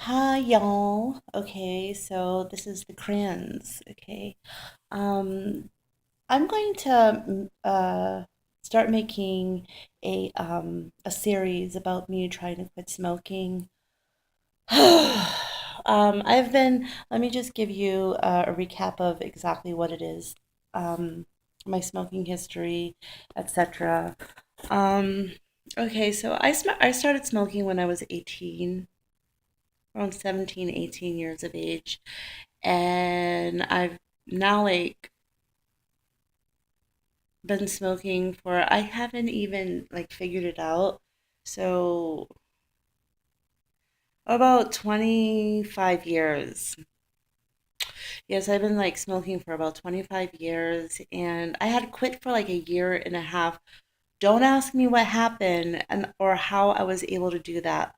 Hi, y'all. Okay, so this is the crayons. Okay. Um, I'm going to start making a series about me trying to quit smoking. Let me just give you a recap of exactly what it is. Um, my smoking history, etc. Um, okay, so I started smoking when I was 18, around 17, 18 years of age. And I've now been smoking for I haven't even figured it out. So about 25 years. Yes, I've been smoking for about 25 years and I had quit for like a year and a half. Don't ask me what happened and or how I was able to do that.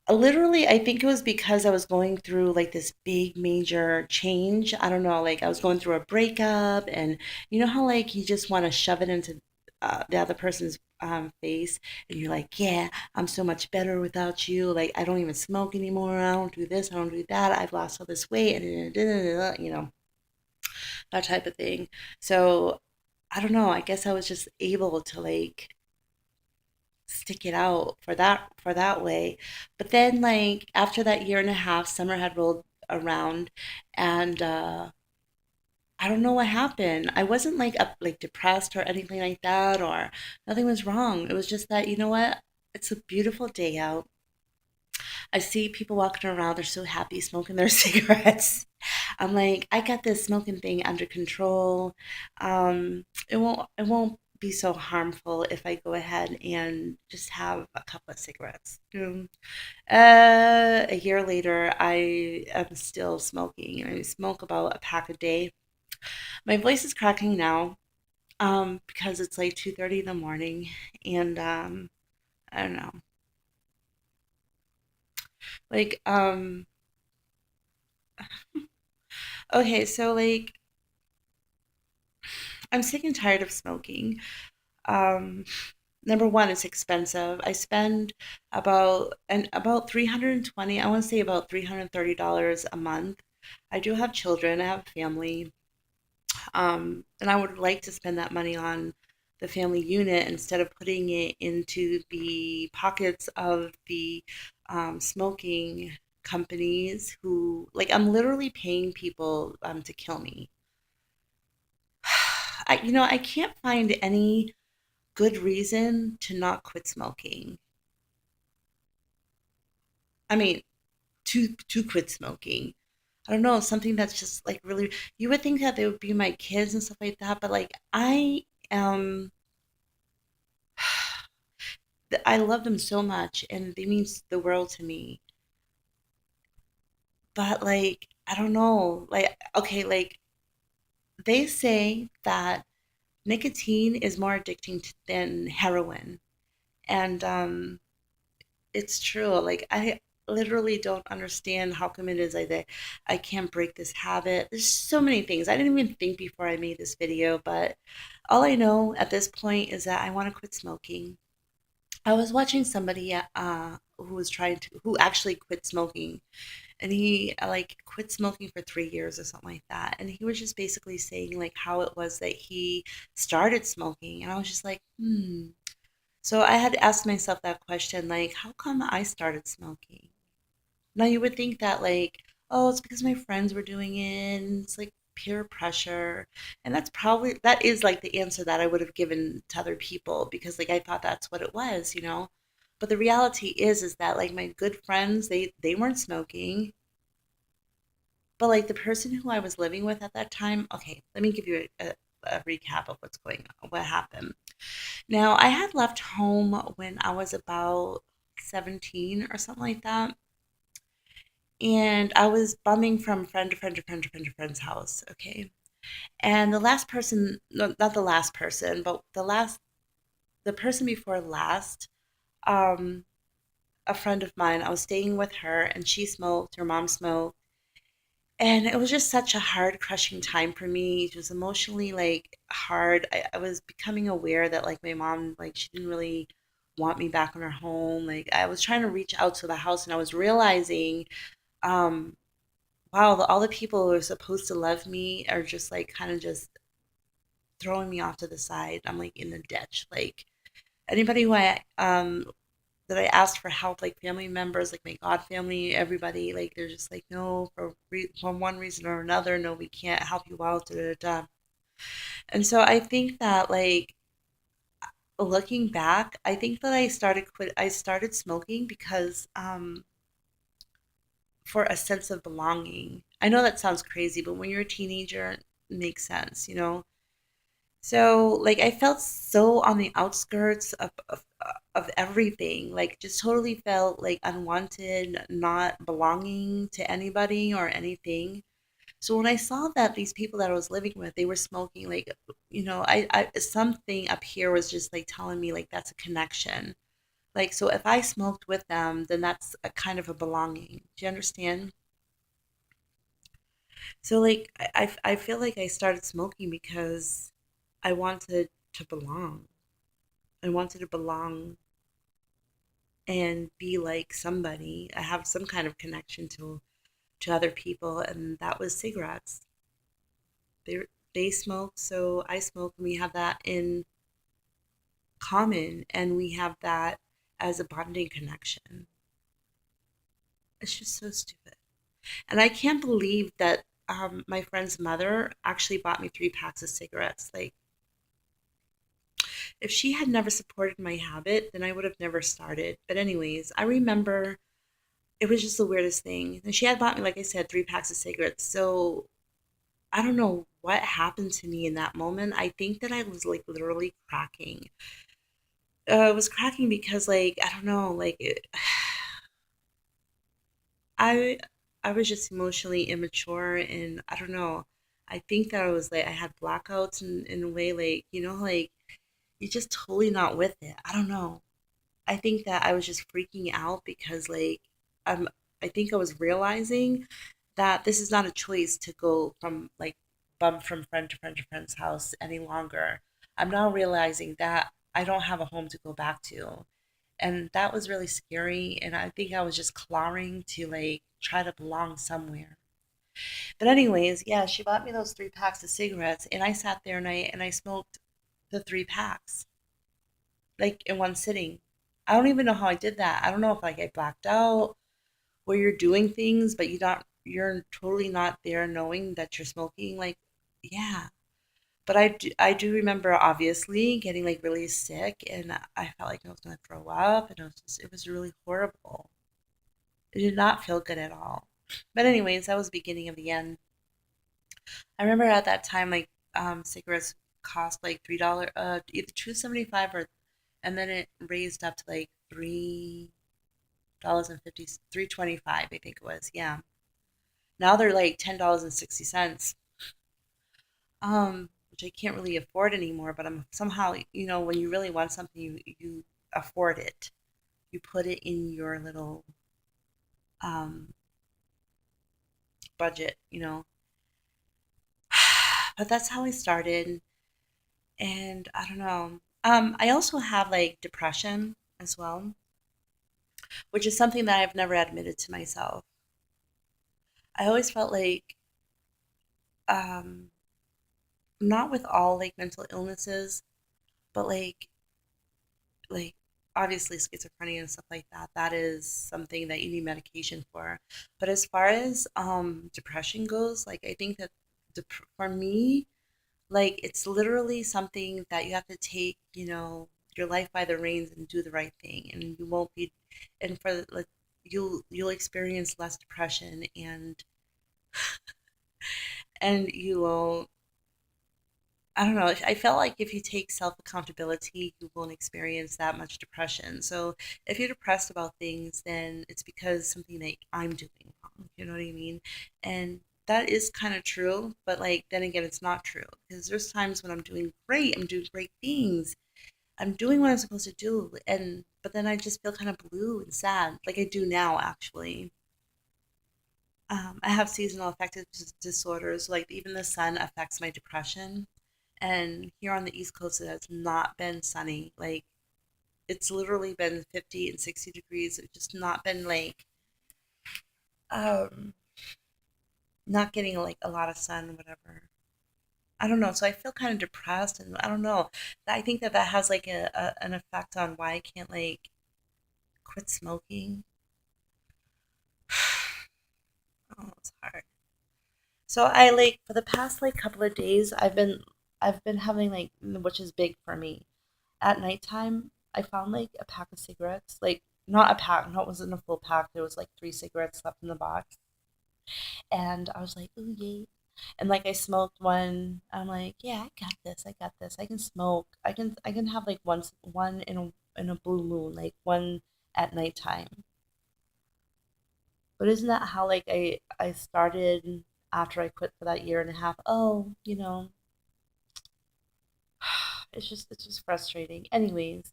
Literally, I think it was because I was going through like this big major change. I don't know, like I was going through a breakup, and you know how like you just want to shove it into the other person's face, and you're like, yeah, I'm so much better without you. Like I don't even smoke anymore. I don't do this. I don't do that. I've lost all this weight, and that type of thing. So I don't know. I guess I was just able to stick it out for that way. But then after that year and a half, summer had rolled around and I don't know what happened. I wasn't like depressed or anything like that or nothing was wrong. It was just that, you know what? It's a beautiful day out. I see people walking around, they're so happy smoking their cigarettes. I'm like, I got this smoking thing under control. It won't be so harmful if I go ahead and just have a couple of cigarettes. A year later, I am still smoking. I smoke about a pack a day. My voice is cracking now, because it's like 2:30 in the morning, and I don't know. Like, okay, so I'm sick and tired of smoking. Um, Number one, it's expensive. I spend about 320, I want to say about $330 a month. I do have children, I have a family, and I would like to spend that money on the family unit instead of putting it into the pockets of the smoking companies who, like, I'm literally paying people to kill me. I can't find any good reason to not quit smoking. I mean, to quit smoking. I don't know, something that's just like really, you would think that they would be my kids and stuff like that, but like I am I love them so much and they mean the world to me. But I don't know. Like okay, like they say that nicotine is more addicting than heroin. And it's true. Like I literally don't understand how come it is that I can't break this habit. There's so many things. I didn't even think before I made this video, but all I know at this point is that I want to quit smoking. I was watching somebody who was who actually quit smoking, and he quit smoking for 3 years or something like that. And he was just basically saying like how it was that he started smoking, and I was just like, hmm. So I had asked myself that question, like, how come I started smoking? Now you would think that oh, it's because my friends were doing it, and it's like peer pressure. And that is like the answer that I would have given to other people because I thought that's what it was. But the reality is that like my good friends, they weren't smoking. But like the person who I was living with at that time, okay, let me give you a recap of what's going on, what happened. Now, I had left home when I was about 17 or something like that. And I was bumming from friend to friend to friend to friend to friend's house. Okay. And the last person, no, not the last person, but the person before last, um, a friend of mine, I was staying with her and she smoked, her mom smoked. And it was just such a hard, crushing time for me. It was emotionally hard. I was becoming aware that my mom, she didn't really want me back in her home. Like I was trying to reach out to the house, and I was realizing, um, wow, all the people who are supposed to love me are just like kind of just throwing me off to the side. I'm like in the ditch. Like anybody who I that I asked for help, like family members, like my God family, everybody, like they're just like, no, for one reason or another, no, we can't help you out. Da, da, da. And so I think that like looking back, I think that I started smoking because for a sense of belonging. I know that sounds crazy, but when you're a teenager, it makes sense, you know? So, like, I felt so on the outskirts of everything. Like, just totally felt like unwanted, not belonging to anybody or anything. So when I saw that these people that I was living with, they were smoking, like, I something up here was just like telling me like that's a connection. Like, so if I smoked with them, then that's a kind of a belonging. Do you understand? So like I feel like I started smoking because I wanted to belong. I wanted to belong and be like somebody. I have some kind of connection to other people, and that was cigarettes. They they smoke, so I smoke, and we have that in common, and we have that as a bonding connection. It's just so stupid. And I can't believe that my friend's mother actually bought me 3 packs of cigarettes. Like, if she had never supported my habit, then I would have never started. But, anyways, I remember it was just the weirdest thing. And she had bought me, like I said, 3 packs of cigarettes. So, I don't know what happened to me in that moment. I think that I was like literally cracking. I was cracking because, like, I don't know, I I was just emotionally immature, and I don't know. I think that I was like I had blackouts in a way, like like you're just totally not with it. I don't know. I think that I was just freaking out because um I think I was realizing that this is not a choice to go from like bum from friend to friend to friend's house any longer. I'm now realizing that I don't have a home to go back to. And that was really scary. And I think I was just clawing to like try to belong somewhere. But anyways, yeah, she bought me those 3 packs of cigarettes, and I sat there and I smoked the 3 packs like in one sitting. I don't even know how I did that. I don't know if like I blacked out where you're doing things, but you're totally not there knowing that you're smoking. Like, yeah. But I do remember obviously getting like really sick, and I felt like I was gonna throw up, and it was really horrible. It did not feel good at all. But anyways, that was the beginning of the end. I remember at that time like cigarettes cost like $3, either 2.75 or and then it raised up to like $3.50, 3.25, I think it was. Yeah. Now they're like $10.60. Which I can't really afford anymore, but I'm somehow, when you really want something, you afford it. You put it in your little um budget, But that's how I started, and I don't know. I also have like depression as well, which is something that I've never admitted to myself. I always felt like um not with all like mental illnesses, but like obviously schizophrenia and stuff like that, that is something that you need medication for. But as far as depression goes, like I think that for me, like it's literally something that you have to take, your life by the reins and do the right thing, and you won't be, and for like you'll experience less depression, and you will, I don't know. I felt like if you take self accountability, you won't experience that much depression. So if you're depressed about things, then it's because something that I'm doing wrong. You know what I mean? And that is kind of true, but like then again, it's not true because there's times when I'm doing great. I'm doing great things. I'm doing what I'm supposed to do, and but then I just feel kind of blue and sad, like I do now actually. I have seasonal affective disorders. Like even the sun affects my depression. And here on the East Coast, it has not been sunny. Like it's literally been 50 and 60 degrees. It's just not been like um not getting like a lot of sun, whatever. I don't know. So I feel kind of depressed, and I don't know. I think that that has like an effect on why I can't like quit smoking. Oh, it's hard. So I like for the past like couple of days, I've been having like which is big for me. At nighttime, I found like a pack of cigarettes, like not a pack, no, it wasn't a full pack. There was like three cigarettes left in the box, and I was like, ooh, yay. And like I smoked one. I'm like, yeah, I got this. I got this. I can smoke. I can have like one in a blue moon, like one at nighttime. But isn't that how like I started after I quit for that year and a half? Oh, it's just frustrating. Anyways,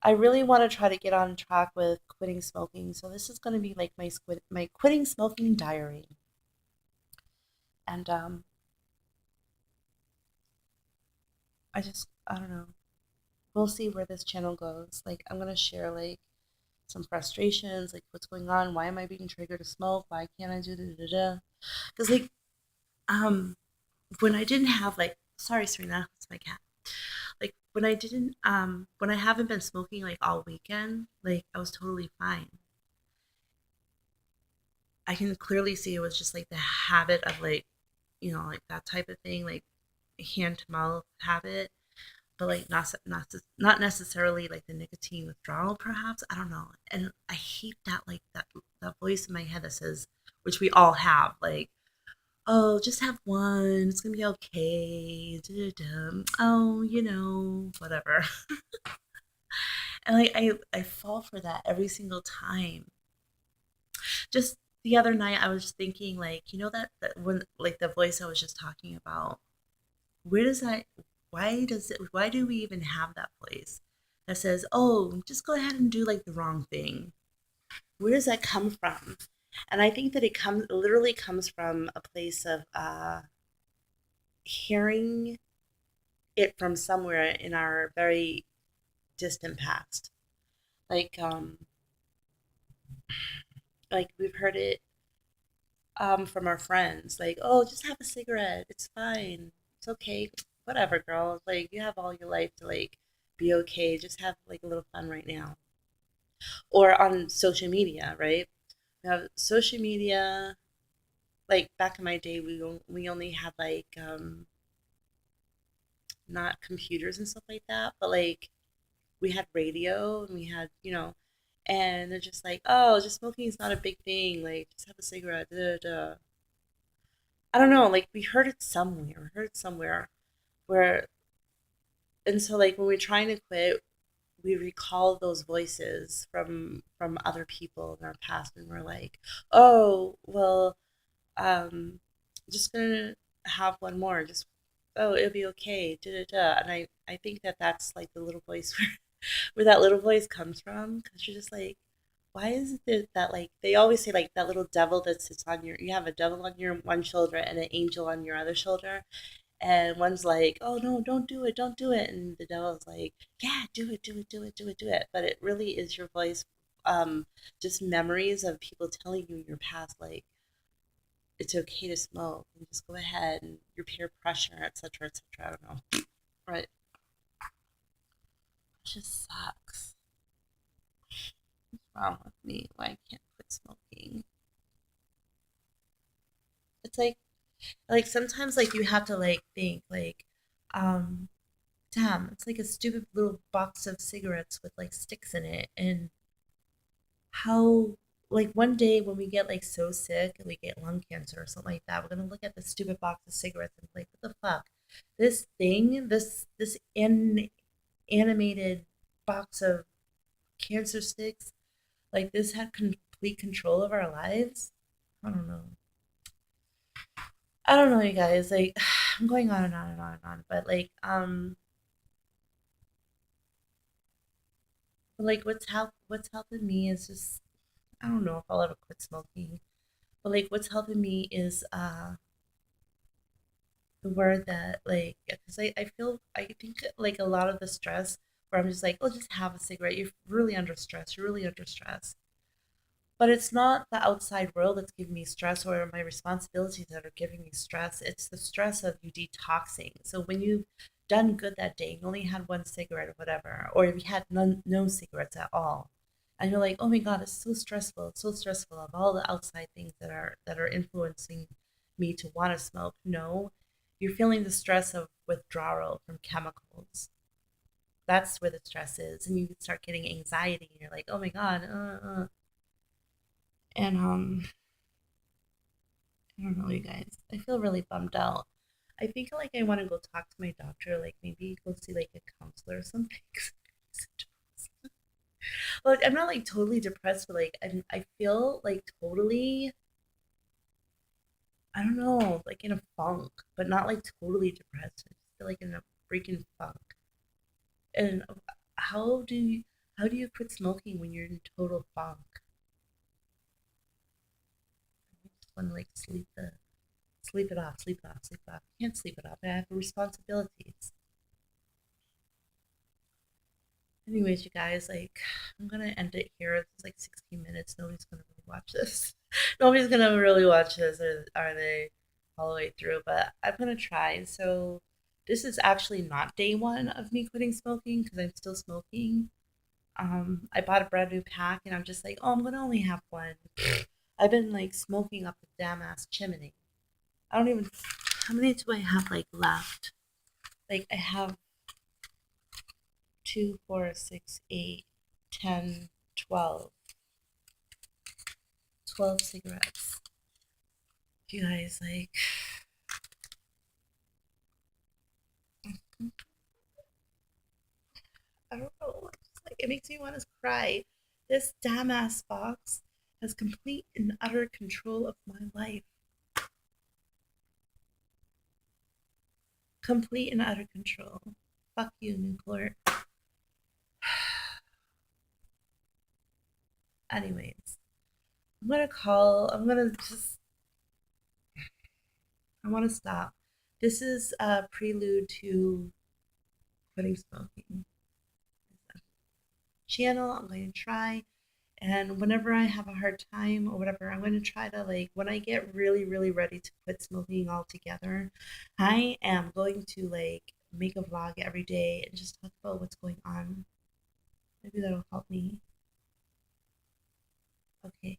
I really want to try to get on track with quitting smoking. So this is going to be like my quitting smoking diary. And I don't know. We'll see where this channel goes. Like I'm going to share like some frustrations, like what's going on, why am I being triggered to smoke? Why can't I do da da da? Because like um when I didn't have like sorry Serena, it's my cat. Like when I haven't been smoking like all weekend, like I was totally fine. I can clearly see it was just like the habit of like, like that type of thing, like hand to mouth habit, but like not necessarily like the nicotine withdrawal, perhaps. I don't know. And I hate that voice in my head that says, which we all have, like, oh, just have one, it's gonna be okay. Da-da-da. Oh, whatever. And like I fall for that every single time. Just the other night I was thinking like, that when like the voice I was just talking about, where does that why do we even have that voice that says, "Oh, just go ahead and do like the wrong thing." Where does that come from? And I think that it literally comes from a place of hearing it from somewhere in our very distant past. Like like we've heard it from our friends, like, oh, just have a cigarette, it's fine, it's okay, whatever, girl, like you have all your life to like be okay, just have like a little fun right now. Or on social media, right? We have social media. Like back in my day, we only had like not computers and stuff like that, but like we had radio and we had and they're just like, oh, just smoking is not a big thing, like just have a cigarette, da, da, da. I don't know, like we heard it somewhere where, and so like when we're trying to quit, we recall those voices from other people in our past, and we're like, oh, well, um, just gonna have one more, just oh, it'll be okay, da da da. And I think that that's like the little voice where that little voice comes from, because you're just like, why is it that like they always say like that little devil that sits on you have a devil on your one shoulder and an angel on your other shoulder, and one's like, oh no, don't do it, and the devil's like, yeah, do it, do it, do it, do it, do it, but it really is your voice, um just memories of people telling you in your past, like it's okay to smoke and just go ahead, and your peer pressure, etc., etc. I don't know, but it just sucks. What's wrong with me? Why I can't quit smoking? It's like sometimes like you have to like think like, um damn, it's like a stupid little box of cigarettes with like sticks in it. And how, like one day when we get like so sick and we get lung cancer or something like that, we're gonna look at the stupid box of cigarettes and be like, what the fuck? This thing, this animated box of cancer sticks, like this had complete control of our lives? I don't know. I don't know, you guys. Like, I'm going on and on and on and on, but like, like what's helping me is just, I don't know if I'll ever quit smoking, but like what's helping me is the word that like, because I think like a lot of the stress where I'm just like, oh, just have a cigarette. You're really under stress. You're really under stress. But it's not the outside world that's giving me stress or my responsibilities that are giving me stress. It's the stress of you detoxing. So when you've done good that day, you only had one cigarette or whatever, or if you had no cigarettes at all, and you're like, oh my God, it's so stressful of all the outside things that are influencing me to want to smoke. No, you're feeling the stress of withdrawal from chemicals. That's where the stress is, and you start getting anxiety, and you're like, oh my God, and I don't know, you guys. I feel really bummed out. I think like I want to go talk to my doctor, like maybe go see like a counselor or something. Well, I'm not like totally depressed, but like I feel like totally, I don't know, like in a funk, but not like totally depressed. I just feel like in a freaking funk. And how do you how do you quit smoking when you're in total funk? I just want to like sleep it off, sleep it off, sleep it off. I can't sleep it off. I have responsibilities. Anyways, you guys, like, I'm gonna end it here. It's like 16 minutes. Nobody's gonna really watch this. Nobody's gonna really watch this, or are they all the way through? But I'm gonna try. So, this is actually not day one of me quitting smoking because I'm still smoking. I bought a brand new pack, and I'm just like, oh, I'm gonna only have one. I've been like smoking up the damn ass chimney. I don't even. How many do I have like left? Like, I have two, four, six, eight, 10, 12 cigarettes. You guys, like, I don't know. It's like, it makes me want to cry. This damn ass box has complete and utter control of my life. Complete and utter control. Fuck you, Newport. Anyways, I'm gonna just, I wanna stop. This is a prelude to quitting smoking. Channel, I'm going to try. And whenever I have a hard time or whatever, I'm going to try to like, when I get really, really ready to quit smoking altogether, I am going to like make a vlog every day and just talk about what's going on. Maybe that'll help me. Okay.